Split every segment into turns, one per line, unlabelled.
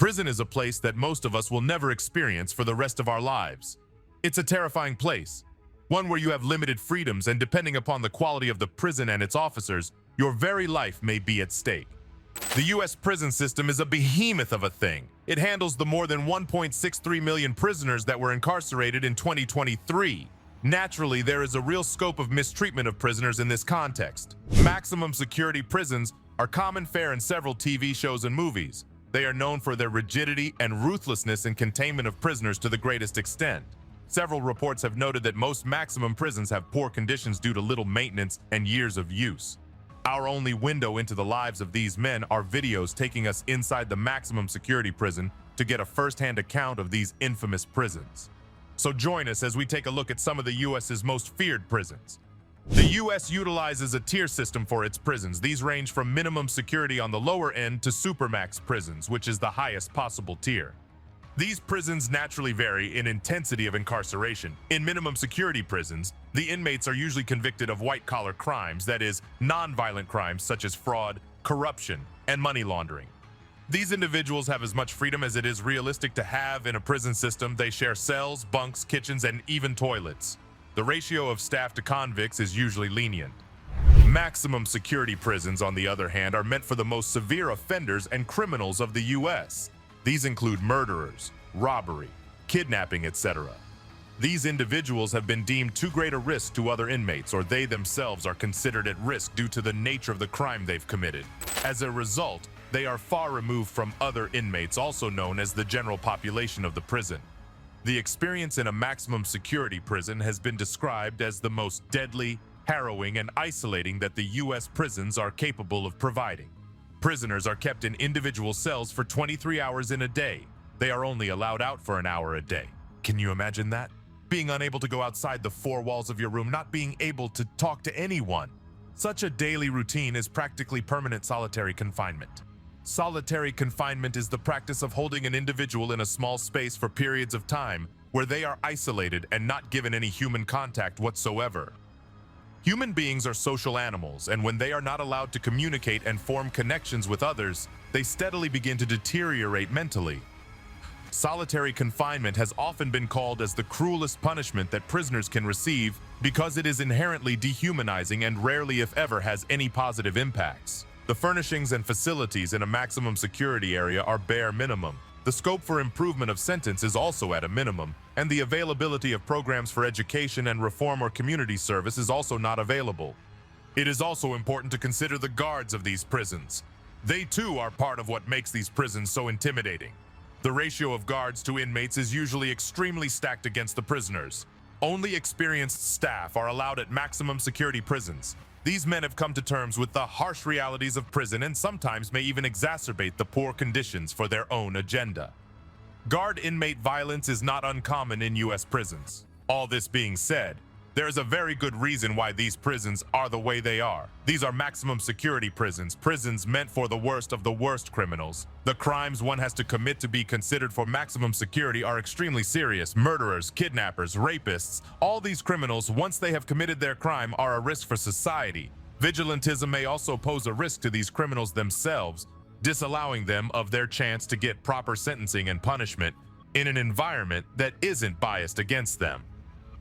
Prison is a place that most of us will never experience for the rest of our lives. It's a terrifying place, one where you have limited freedoms, and depending upon the quality of the prison and its officers, your very life may be at stake. The U.S. prison system is a behemoth of a thing. It handles the more than 1.63 million prisoners that were incarcerated in 2023. Naturally, there is a real scope of mistreatment of prisoners in this context. Maximum security prisons are common fare in several TV shows and movies. They are known for their rigidity and ruthlessness in containment of prisoners to the greatest extent. Several reports have noted that most maximum prisons have poor conditions due to little maintenance and years of use. Our only window into the lives of these men are videos taking us inside the maximum security prison to get a first-hand account of these infamous prisons. So join us as we take a look at some of the U.S.'s most feared prisons. The U.S. utilizes a tier system for its prisons. These range from minimum security on the lower end to supermax prisons, which is the highest possible tier. These prisons naturally vary in intensity of incarceration. In minimum security prisons, the inmates are usually convicted of white-collar crimes, that is, non-violent crimes such as fraud, corruption, and money laundering. These individuals have as much freedom as it is realistic to have in a prison system. They share cells, bunks, kitchens, and even toilets. The ratio of staff to convicts is usually lenient. Maximum security prisons, on the other hand, are meant for the most severe offenders and criminals of the U.S. These include murderers, robbery, kidnapping, etc. These individuals have been deemed too great a risk to other inmates, or they themselves are considered at risk due to the nature of the crime they've committed. As a result, they are far removed from other inmates, also known as the general population of the prison. The experience in a maximum security prison has been described as the most deadly, harrowing, and isolating that the U.S. prisons are capable of providing. Prisoners are kept in individual cells for 23 hours in a day. They are only allowed out for an hour a day. Can you imagine that? Being unable to go outside the four walls of your room, not being able to talk to anyone. Such a daily routine is practically permanent solitary confinement. Solitary confinement is the practice of holding an individual in a small space for periods of time where they are isolated and not given any human contact whatsoever. Human beings are social animals, and when they are not allowed to communicate and form connections with others, they steadily begin to deteriorate mentally. Solitary confinement has often been called as the cruelest punishment that prisoners can receive because it is inherently dehumanizing and rarely, if ever, has any positive impacts. The furnishings and facilities in a maximum security area are bare minimum. The scope for improvement of sentence is also at a minimum, and the availability of programs for education and reform or community service is also not available. It is also important to consider the guards of these prisons. They too are part of what makes these prisons so intimidating. The ratio of guards to inmates is usually extremely stacked against the prisoners. Only experienced staff are allowed at maximum security prisons. These men have come to terms with the harsh realities of prison and sometimes may even exacerbate the poor conditions for their own agenda. Guard-inmate violence is not uncommon in U.S. prisons. All this being said, there is a very good reason why these prisons are the way they are. These are maximum security prisons, prisons meant for the worst of the worst criminals. The crimes one has to commit to be considered for maximum security are extremely serious. Murderers, kidnappers, rapists, all these criminals, once they have committed their crime, are a risk for society. Vigilantism may also pose a risk to these criminals themselves, disallowing them of their chance to get proper sentencing and punishment in an environment that isn't biased against them.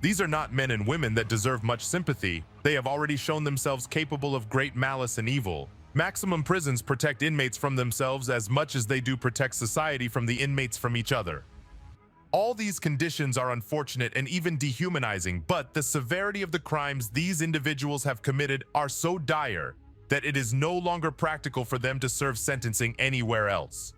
These are not men and women that deserve much sympathy. They have already shown themselves capable of great malice and evil. Maximum prisons protect inmates from themselves as much as they do protect society from the inmates from each other. All these conditions are unfortunate and even dehumanizing, but the severity of the crimes these individuals have committed are so dire that it is no longer practical for them to serve sentencing anywhere else.